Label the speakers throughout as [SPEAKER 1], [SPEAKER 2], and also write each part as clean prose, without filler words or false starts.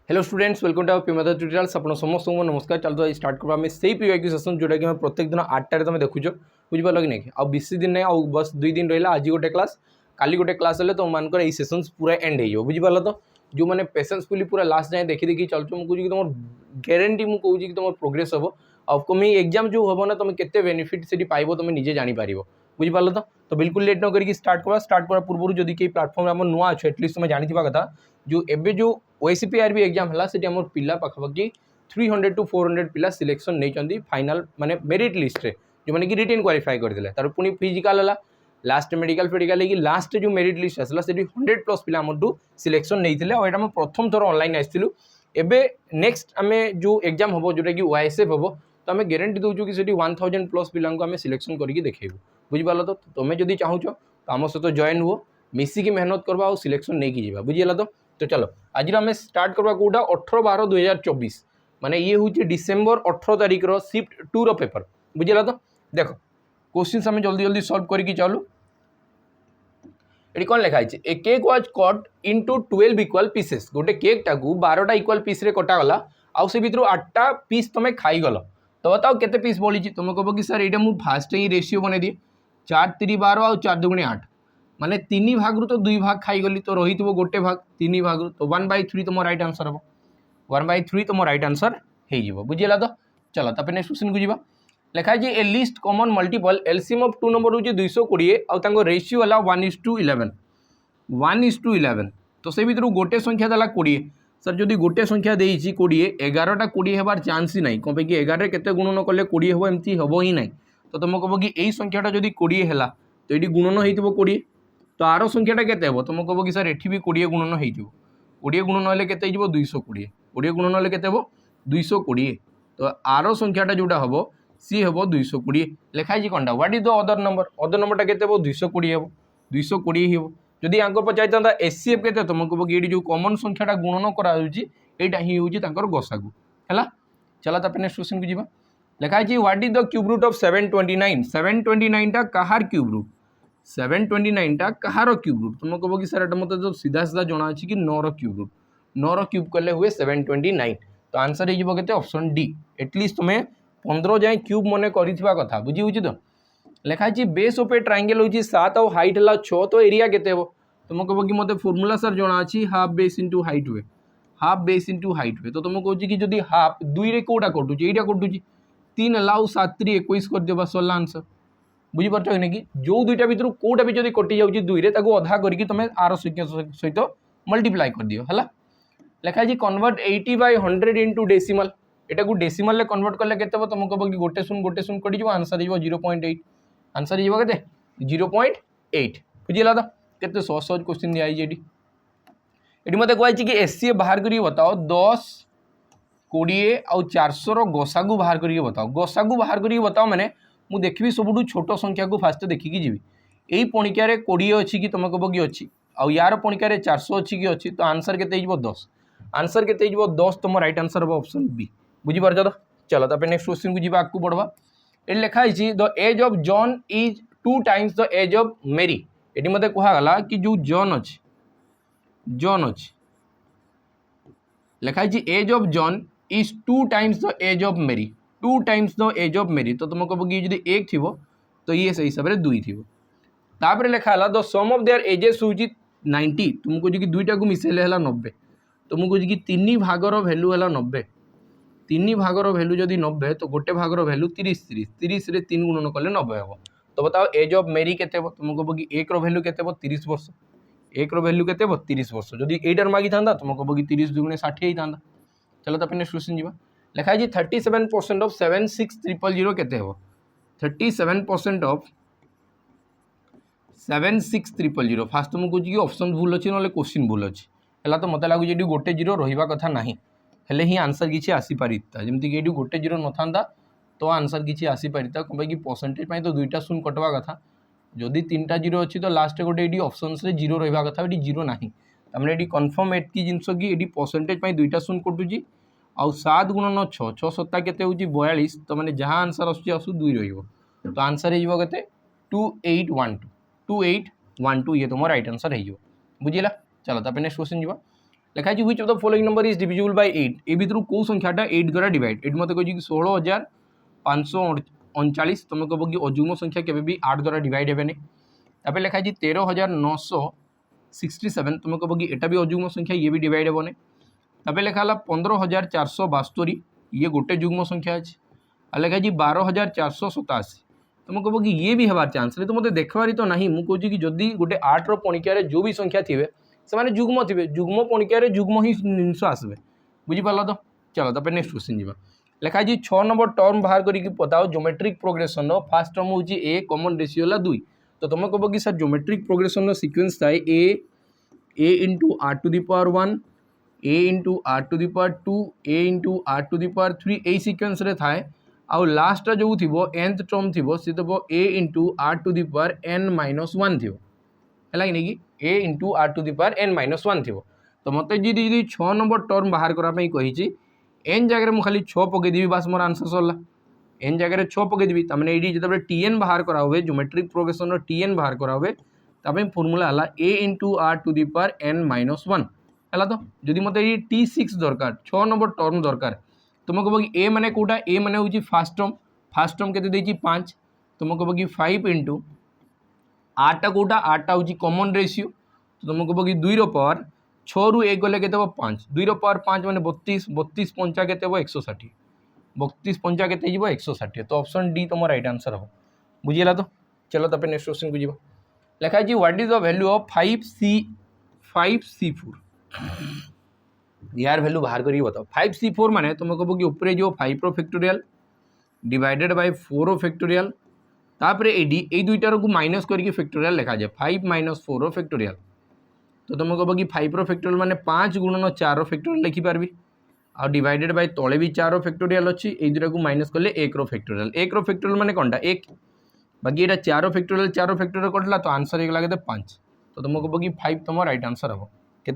[SPEAKER 1] Hello students, welcome to our प्रीमेथड tutorials. आप समस्त को नमस्कार। चलते आज स्टार्ट करवा आम से प्रीवाइक्यू सेसन जोटा कि मैं प्रत्येक दिन 8टार तुम देखुच बुझिपार कि नहीं। आउ बेसी दिन नहीं, आउ बस 2 दिन रहा। आज गोटे क्लास, काली गोटे क्लास हेल्ले तुम मानकर ये सेसन पूरा एंड हो बुझिपार। तो जो मैंने पेसेंसफुली पूरा लास्ट जाए देखी देखी चलुच मुझे तुम ग्यारंटी मुझे कि तुम प्रोग्रेस हम। अपकमिंग एग्जाम जो हम ना तुम के बेनिफिट से पाइब तुम निजे जापर बुझिपार। तो बिल्कुल लेट न करके स्टार्ट करवा। स्टार्ट करा पूर्व जदि कई प्लाटफर्म आम नुआ अच्छे एटलिस्ट तुम जानी कथा जो एबे जो ओएसीपीआरबी एग्जाम है से पिला पाखापाखि 300 to 400 पिला सिलेक्शन नहीं फाइनल माने मेरिट लिस्ट रे जो मैंने कि रिटेन क्वालिफाई करते तार पुणी फिजिकाल है लास्ट मेडिकल फेडिकल लेकिन लास्ट जो मेरिट लिस्ट आसला से 100+ पिला सिलेक्शन नहीं और प्रथम थर ऑनलाइन आसलु। एबे नेक्स्ट आम जो एग्जाम हम जोटा कि ओआईएसएफ हम तो आम ग्यारंटी दूचु कि 1000+ पिला आम सिलेक्शन करके देखेबू बुझिपार। तो तुम्हें जदि चाहूच तो आम सहित जॉइन हुआ मिसिकी मेहनत करवा और सिलेक्शन नहीं जावा बुझीगला। तो चलो आज आम स्टार्ट करवा कौटा 18/12/2024 माने ये हूँ डिसेम्बर 18 तारिख शिफ्ट 2 पेपर बुझीगला। तो देख क्वेश्चन आम जल्दी जल्दी सॉल्व करके चलू। ये कौन लिखाई a cake was cut into 12 equal pieces. गोटे केक टाकू 12टा इक्वल पीस रे कटागला आउ से भितर 8टा पीस तुम खाईगल तो बताओ केते पीस बड़ी। तुम कह कि सर ये फास्ट ही रेसीओ बन दिए 4 3 12 आउ 4 2 8 माने 3 भाग तो 2 भाग खाईगली तो रही गोटे भाग 3 भाग तो 1/3 तुम राइट आंसर हम 1/3 तुम राइट आंसर हो बुझीगला। तो चलो तापर नेक्स्ट क्वेश्चन को जीवा। लिखाई a least common multiple LCM of 2 number हूँ 220 आउ रेशियो है 1:11 1:11 तो से भर गोटे संख्या देला 20 सर जदि गोटे संख्या देती 20 11टा 20 होबार चान्स ही ना कौन पे 11 के गुणन कले 20 हम एमती हम ही ना। तो तुम कह कि यही संख्याटा जदि 20 है तो ये गुणन हो 20 तो आर संख्याटा केते हो तुम कह कि सर एठी भी 20 गुणन हो 20 गुणन हेल्ले केते 220 20 गुणन हेल्ले केते 220 तो आर संख्याटा जोटा हम सी हम 220 लिखाई कौनटा व्हाट इज द अदर नंबरटा केते 220 हम 220 हो। जदि आंकर पचार एससीएफ के तुम कह कि जो कॉमन संख्याटा गुणन कराटा ही हूँ गसागु है। चला तापर नेक्स्ट क्वेश्चन को जीवा। लिखाई what is the cube root of 729 729टा कहार क्यूब रूट 729टा कहार क्यूब रूट तुम कह कि सर एटा मत तो सीधा सीधा जना अच्छी कि 9 क्यूब रूट 9 क्यूब कले हुए 729 तो आंसर हो ऑप्शन डी। एटलिस्ट तुम्हें 15 जाए क्यूब मन कथा बुझी हूँ। तो लिखाई बेस ऑफ ए ट्रायंगल हूँ 7 और हाइट है 6 तो एरिया केते हो तुम कह कि मत फॉर्मूला सर जना अच्छी हाफ बेस इंटू हाइट हुए हाफ बेस इंटू हाइट हुए तो तुम कह कि जब हाफ 2 रे कौटा कटुचे यहाँ कटुची 3 लाउ 7 3 21 कर देवा सरला आंसर बुझीपार कि जो दुईटा भर कौटा भी जब कटि जाऊँगी 2 रे अधा करके तुम आर सहित मल्टीप्लाई कर दियो है। लिखाई कन्वर्ट 80/100 इंटू डेसिमल एटा को डेसिमल कन्वर्ट कले के तुम कह कि गोटे शून कटि आंसर हो 0.8 आंसर हो 0.8 बुझीगला। तो केते सहज सहज क्वेश्चन दिखाई ये मत कही कि एससीए बाहर करके बताओ 10 20 आउ 400 गसागु बाहर करके बताओ गसागु बाहर करके बताओ मैंने मुझे देखी सब छोट संख्या को फास्ट देखिकी जी यही पणिकार 20 अच्छी कि तुम कह कि अच्छी आउ यार पणिकार 400 अच्छी कि अच्छी तो आंसर के 10 आंसर के 10 तुम राइट आंसर हम ऑप्शन बी बुझीपार। तो चलो तापर नेक्स्ट क्वेश्चन को जीवा आगू बढ़वा। ये लिखाई the age of John is 2 times the age of Mary ये मत कहगला कि जो जॉन अच्छी लिखाई age of John is 2 times the age of Mary 2 times the age of मेरी तो तुम कह कि जो 1 थी तो ये से हिसाब से 2 थी तापर लिखाला the sum of their ages हूँ 90 तुम कह कि दुईटा को मिसेले है 90 तो मुझे कह कि 3 भागर भैल्यू है 90 3 भागर भैल्यू जदि 90 तो गोटे भागर भैल्यू 30 30 रे 3 गुणन कले 90 हम। तो बताओ एज ऑफ मेरी केते तुम कह कि 1 भैल्यू केते 30 वर्ष 1 भैल्यू केते 30 वर्ष जदि एटार मागी था तुम कह कि 30 2 60 होता। चलो तापर नेक्स्ट क्वेश्चन जीवा। लिखाई 37% ऑफ 76000 केते हो 37% ऑफ 76000 फास्ट तुम कह कि ऑप्शन भूल अच्छी ना क्वेश्चन भूल अच्छी है। तो मत लगुच ये गोटे जीरो रहा कथा ना हेले ही आंसर किसी आसीपारी जमीक ये गोटे जीरो न था तो आंसर किसी आसीपारी कहीं परसेंटेज तो 2टा शून कटवा कथा जदि 3टा जीरो अच्छी तो लास्ट गोटे ये ऑप्शन से जीरो रहा कथा ये जीरो ना तमें ये कन्फर्म एटकी जिनस कि ये परसेंटेज 2टा शून कटुची आउ 7 गुणन 6 6 7 के 42 तो मैंने जहाँ आंसर आसू 2 तो आंसर हो 2812 ये तुम राइट आंसर हो बुझीला। चलो तापर नेक्स्ट क्वेश्चन जीवा। लिखा है which of the following number is divisible by 8 ए भितर कौ संख्याटा 8 द्वारा डिवाइड एट मत कह 16,539 तुम कह कि अजुग्म संख्या केबे भी 8 द्वारा डिवाइड हेबे नहीं तापर लिखा है 13,967 तुम कह कि एटा भी अजुग्म संख्या ये भी डिवाइड हेबो नहीं तापर लिखा है 15,472 ये गोटे जुग्म संख्या अच्छे आ लिखा है 12,487 तुम कह कि ये भी हबार चांस तो मतलब देखबार तो नहीं मुझे कहूँ कि जदि गोटे 8 पणिकार जो भी संख्या थे से जुग्म थे जुग्म पणिकार जुग्म ही जिनस आसबे बुझीपार तो चलो तापर नेक्स्ट क्वेश्चन जी लिखा है 6 नंबर टर्म बाहर करके बताओ ज्योमेट्रिक प्रोग्रेसन फास्ट टर्म हूँ ए कॉमन रेशियो है 2 तो तुम कह कि सर ज्योमेट्रिक प्रोग्रेसन सिक्वेंस थाए a into r to the power 1 a into r to the power 2 a into r to the power 3 यही सिक्वेंस रे थाए आउ लास्ट जो थी nth टर्म थी सी देव a into r to the power n-1 थी है कि a into r to the power n-1 थी तो मत जी 6 नंबर टर्म बाहर करने कही एन जगह मुझे खाली 6 पकईदेवी बास मोर आंसर सरला एन जगह 6 पकईदेवी तमें ये जो टीएन बाहर करा हुए ज्योमेट्रिक प्रोग्रेसन टीएन बाहर करा हुए फर्मूला है a into r to the power n-1 है तो जदि मत T6 दरकार 6 नंबर टर्म दरकार तुम कह कि ए माने कोटा ए माने हूँ फास्ट टर्म के 5 तुम कह कि 5 इंटू आरटा कोटा आरटा हूँ कॉमन रेशियो तो तुम कह कि 2 पावर 6 रु 1 गले के 5 2 पावर 5 माने 32 32 पंचा के 160 32 पंचा के 160 तो ऑप्शन डी तुम राइट आंसर हो बुझीला तो चलो तापर नेक्स्ट क्वेश्चन को जीवा लिखा है what is the value of 5C4 यार वैल्यू बाहर करिए बताओ 5C4 माने तुम कह कि ऊपर जो 5 row factorial divided by 4 row factorial तापर ए दुईटार को माइनस करके फैक्टोरियल लिखा जाए 5 माइनस 4 रो फैक्टोरियल तो तुम कह कि 5 रो फैक्टोरियल माने 5 गुणन 4 row factorial लिखिपारि uh divided by तले भी 4 रो फैक्टोरियल अच्छी ये दुटा को माइनस कले 1 रो फैक्टोरियल माने कौनटा 1 बाकी ये 4 रो फैक्टोरियल कटला तो आंसर होगा के 5 तो तुम कह कि 5 तुम राइट आंसर हम के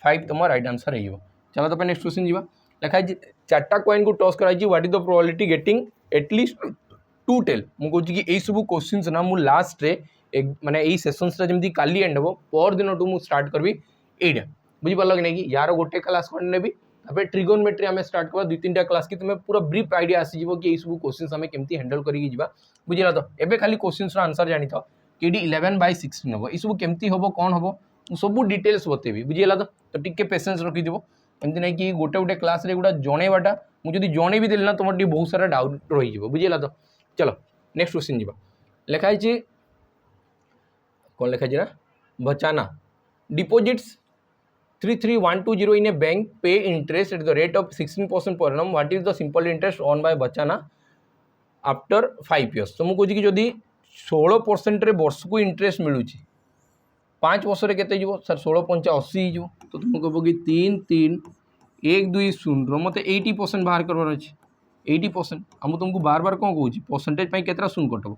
[SPEAKER 1] 5 तुम राइट आंसर हो चलो तो नेक्स्ट क्वेश्चन जी लिखा है 4टा कॉइन को टॉस कराई what is the probability getting at least 2 tail मुझे कि यही सब क्वेश्चन ना मुझे लास्ट रे माने यही सेसन्स जमी काली एंड हम पर दिन टू मुझे स्टार्ट करी एटा बुझीपार कि नहीं यार गोटे क्लास नेबी तापर ट्रिगोनोमेट्री आम स्टार्ट करवा 2-3टा क्लास की तुम्हें पूरा ब्रीफ आइडिया आसीज कि यही सब क्वेश्चन आम केमती हैंडल कर बुझला तो एबे खाली क्वेश्चन आंसर जानी था कि 11/16 हम यू केमती हम कौन हम सब डिटेल्स बतेबी बुझीला तो टिके पेसेंस रखिदिव एमती ना कि गोटे गोटे क्लास रे गुड़ा जणेबाटा मुझे जणे भी देली ना तुम बहुत सारा डाउट रही बुझीला तो चलो नेक्स्ट क्वेश्चन जी लिखाई कौन लिखाई ना Bachana deposits 33,120 in a bank pay interest at the rate of 16% per annum what is the simple interest on by Bachana after 5 years तो मुझे कि जदि 16% रे वर्ष को इंटरेस्ट मिलूँ 5 वर्ष के सर 16×5 80 तो तुम कह कि 3,3,1,2,0 मत 80% बाहर करवार अच्छे 80% आम तुमको बार बार कौन कौच परसेंटेज के शून कटब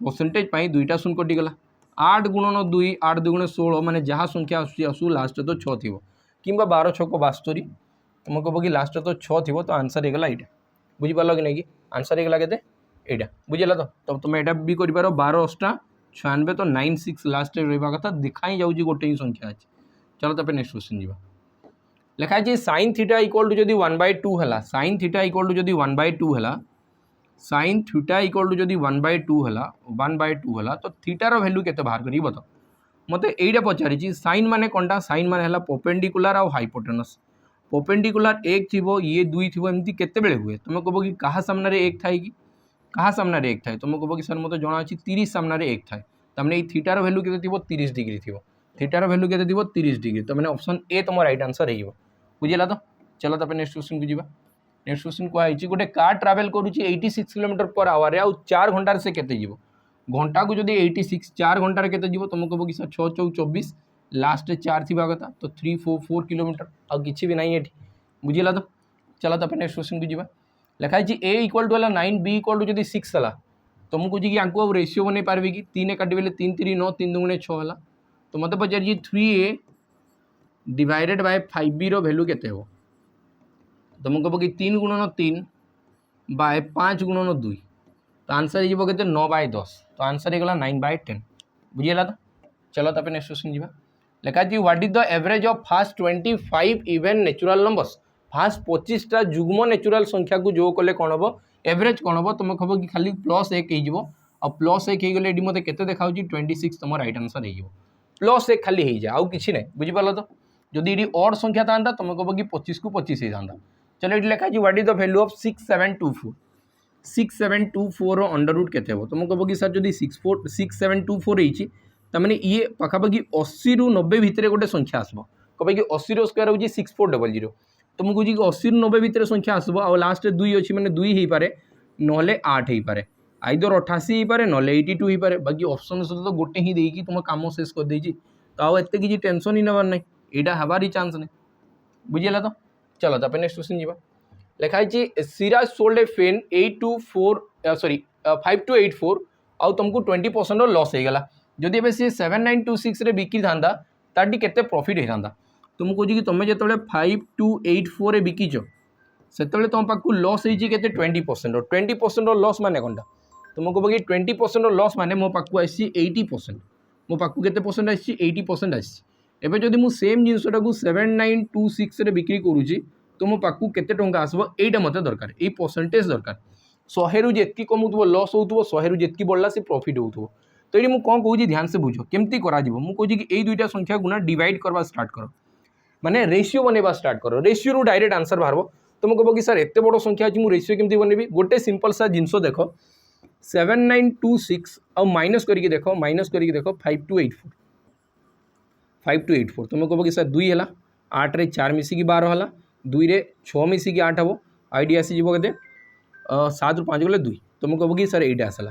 [SPEAKER 1] परसेंटेज 2टा शून कटिगला 8 गुणन 2 8 2 16 माने जहाँ संख्या आसू लास्ट तो 6 थी कि 12×6 = 72 तुम कह कि लास्ट तो 6 थी तो आंसर होगा यहाँ बुझीपार कि नहीं कि आंसर होगा के यहाँ बुझेगा तो तुम यहाँ भी कर 12×8 = 96 तो 96 लास्ट रहा कथा देखा ही जाऊँगी गोटे ही संख्या अच्छे चलो तापर नेक्स्ट क्वेश्चन जी लिखा है sin थीटा इक्वल टू जदि 1/2 है sin थीटा इक्वल टू जदि 1/2 है sin थीटा इक्वल टू जदि 1/2 है तो थीटार वैल्यू के बाहर करी बताओ मत यहीटा पचारि sin माने कौनटा sin माने परपेंडिकुलर आ हाइपोटेनस परपेंडिकुलर 1 थी ये 2 थी एमती केते हुए तुम कह कि क्या सामने 1 थाए कि क्या सामने 1 थाए तुम कह कि सर मत जना 30 सामने 1 थाए तमें ये थीटार वैल्यू के 30 डिग्री थी थीटार वैल्यू के 30 डिग्री तो मैंने ऑप्शन ए तुम राइट आंसर हो बुझेगा तो चलो तापर नेक्स्ट क्वेश्चन को जीवा नेक्स्ट क्वेश्चन कहुई गोटे कार ट्रावेल करुच्ची 86 km/h आउ 4 घंटार से केते जीवो घंटा को जदि 86 4 घंटार केते जीवो तुम कह कि सर 6×4 = 24 लास्ट 4 थी कथा तो 344 किलोमीटर आउ किसी भी नहीं ये बुझेगा तो चलो तापर नेक्स्ट क्वेश्चन को जीवा लिखाई a equal to 9 b equal to जदि 6 है तो मुझे कहे कि आपको रेसीो बन पारे कि 3 काटे 3 3 9 3 2 6 है तो मत पचार 3a divided by 5b value के तुम कह कि 3 × 3 बाय 5 × 2 तो आंसर हो के 9/10 तो आंसर होगा 9/10 बुझेगा तो चलो तापर नेक्स्ट क्वेश्चन जी लेखा what is the average of first 25 even natural numbers first 25टा जुग्म नेचुरल संख्या को जो कले कौन हम एवरेज कौन हम तुम कह कि खाली +1 हो +1 हो गले मत के देखा 26 तुम राइट आंसर हो +1 खाली हो जाए आउ कि ना बुझिपार तो जदि ये ऑड संख्या था तुम कह कि 25 को 25 ही था। चलो ये लिखा what is the value of 6724 6724 under root केते हो तुम कह कि सर जब 6724 होने ये पखापाखि 80 ରୁ 90 भितर गोटे संख्या आसब कह कि 80 रो स्क्वायर हूँ 6400 तो मुझे कह 80 ରୁ 90 भितर संख्या आसब आ लास्ट 2 अच्छी मैंने 2 हो पाए ना 8 हो पाए आइदर 88 हो पाए ना 82 हो पाए बाकी ऑप्शन सहित तो गोटे ही देकी तुम कम शेष कर देती तो आउ एत किसी टेंशन ही नबार ना यहाँ हबार ही चान्स नहीं बुझीगला तो। चलो तापर नेक्स्ट क्वेश्चन जी लिखाई सिराज सोल्ड ए फेन 5284 आउ तुमको 20% लॉस हो गला जदि ए सी 7926 रे बिकी था तार केते प्रॉफिट होता तो मुझे कह कि तुम जो 5284 बिकीच से तुम पाक लॉस होती 20% 20% लॉस माने कौन तुम कह कि 20% लॉस माने मो पाक आसी 80% मो पाक के परसेंट आसी 80% आसी एवं जदि मुझे सेम जिनसा 7926 रे बिक्री करुँची तो मो पाक केते टंका आसब एटा मत दरकार ये परसेंटेज दरकार 100 रू जी कमुव लॉस हो 100 रू जी बढ़ला से प्रॉफिट हो तो ये मुझे कौन कहूँ ध्यान से बुझ केमती मुझे कि यही दुईटा संख्या को ना डिवाइड करवा स्टार्ट कर माने रेशियो बनवा स्टार्ट कर रेशियो रू डायरेक्ट आंसर बाहर तुम कह कि सर एत बड़ संख्या अच्छी मुझे रेशियो केमती बनैबी गोटे सिंपल सा जिनस देख 7926 और माइनस करके देख 5284 तुम कह कि सर 2 है 8 रे 4 मिसिकी 12 है 2 रे 6 मिसिकी 8 हम आईडी आसीज के 7 ରୁ 5 गले 2 तुम कह कि सर यहाँ आसला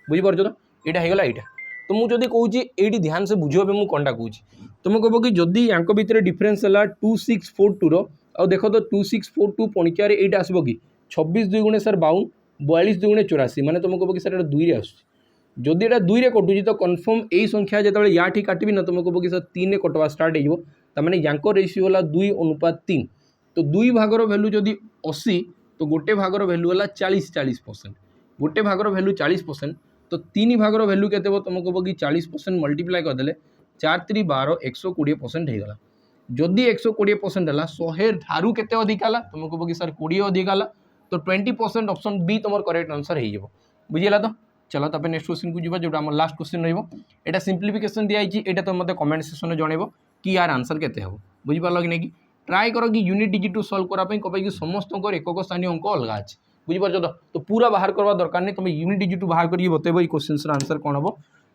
[SPEAKER 1] बुझीपार तो यहाँ होगा यहाँ तो मुझे कहूँ ये ध्यान से बुझे मुझे कौनटा कहूँ तुम कह कि जदि या भितर डिफरेन्स है 2642 रो देख तो 2642 पणिचार यहाँ आसब कि 26 2 गुणे सर 52 42 2 गुणे 84 मैंने तुम कह कि सर यहाँ 2 आस जदि यहाँ 2 कटुची तो कन्फर्म यही संख्या जो या काटबी ना तुम कह कि सर 3 कटवा स्टार्ट होने यांको रेशियो है 2:3 तो 2 भागर भैल्यू जदि 80 तो गोटे भागर भैल्यू है 40% गोटे भागर भैल्यू 40% तो 3 भागर भैल्यू के तुम कह कि 40% मल्टीप्लाई करदे 4 3 12 120% होगा जदि 120% है 100 ठारू केते अधिका तुम कह कि सर 20 अधिका तो 20% ऑप्शन बी तुम करेक्ट आंसर हो बुझीगला तो। चलो तापर नेक्स्ट क्वेश्चन को जीवा जो लास्ट क्वेश्चन रहा सिंप्लिफिकेशन दिखाई यहाँ तुम मतलब कमेंट सेक्शन में जनइब कि यार आंसर केते हो बुझीपार कि नहीं ट्राए कर कि यूनिट डिजिट सल्व कराई कह कि समस्त एकक स्थानीय अंक अलग अच्छे बुझीपार तो पूरा बाहर करवा दरकार नहीं तुम यूनिट डिजिट बाहर कर बतेब ये क्वेश्चन आंसर कौन हम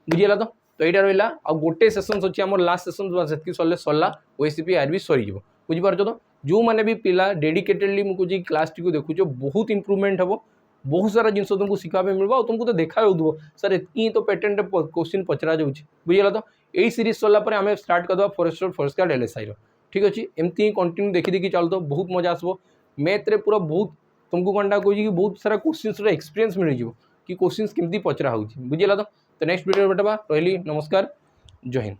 [SPEAKER 1] बुझीगला तो यहाँ रहा आ गोटे सेसन अच्छी आम लास्ट सेसन से सरले सरला ओएसीपी आरबी सरीज बुझीपार तो जो मैंने भी पिला डेडिकेटेडली मुझे क्लास टी को देखुच बहुत इंप्रूवमेंट हम बहुत सारा जिन तुमको शिखा मिलवा तुमको तो देखा हो सर एति तो पेटेंट क्वेश्चन पचरा जाऊँगी बुझीगला तो यही सीरीज सरला आम स्टार्ट करदे फॉरेस्टर फॉरेस्ट गार्ड एलएसआई ठीक अच्छे एमती ही कंटिन्यू देखी देखी चलतो बहुत मजा आसो मैथ रे पूरा बहुत तुमको कौनटा कहूँ कि बहुत सारा क्वेश्चन एक्सपीरियंस मिल जाए कि क्वेश्चन केमती पचरा हो बुझीगला तो नेक्स्ट वीडियो बेटा रही नमस्कार जय हिंद।